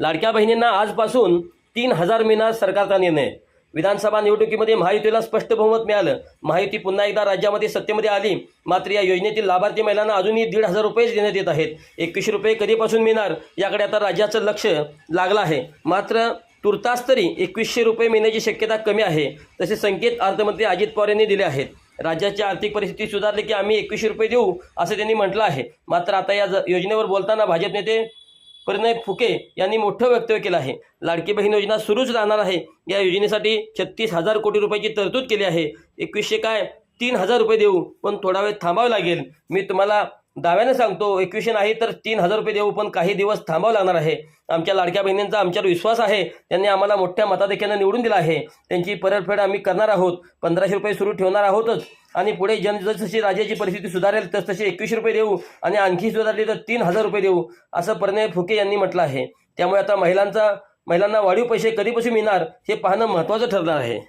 लाडक्या बहिणींना आजपासून 3,000 मिळणार सरकारचा निर्णय। विधानसभा निवडणुकीमध्ये महायुतीला स्पष्ट बहुमत मिळालं। महायुती पुन्हा एकदा राज्यामध्ये सत्तेमध्ये आली। मात्र या योजनेतील लाभार्थी महिलांना अजूनही 1,500 रुपये देण्यात येत आहेत। 21 रुपये कधीपासून मिळणार याकडे आता राज्याचं लक्ष लागलं आहे। मात्र तुर्तास तरी 2100 रुपये मिळण्याची शक्यता कमी आहे, तसे संकेत अर्थमंत्री अजित पवार यांनी दिले आहेत। राज्याची आर्थिक परिस्थिती सुधारली की आम्ही 2100 रुपये देऊ असं त्यांनी म्हटलं आहे। मात्र आता या योजनेवर बोलताना भाजप नेते परिणय फुके यांनी मोठं वक्तव्य केलं आहे। लाडकी बहीण योजना सुरूच राहणार आहे। या योजनेसाठी 36,000 कोटी रुपयाची तरतूद केली आहे। 2100 काय 3,000 रुपये देऊ, पण थोडा वेळ थांबावं लागेल। मी तुम्हाला दाव्याने सांगतो 2100 नाही तर 3,000 रुपये देऊ, पण काही दिवस थांबावं लागणार आहे। आमच्या लाडक्या बहिणींचा आमच्यावर विश्वास आहे। त्यांनी आम्हाला मोठ्या मताधिक्याने निवडून दिला आहे। त्यांची परतफेड आम्ही करणार आहोत। 1,500 रुपये सुरू ठेवणार आहोतच आणि पुढे जशी राज्याची परिस्थिती सुधारेल तसतसे 2100 रुपये देऊ आणि आणखी सुधारली तर 3,000 रुपये देऊ असं परिणय फुके यांनी म्हटलं आहे। त्यामुळे आता महिलांना वाढीव पैसे कधीपासून मिळणार हे पाहणं महत्त्वाचं ठरणार आहे।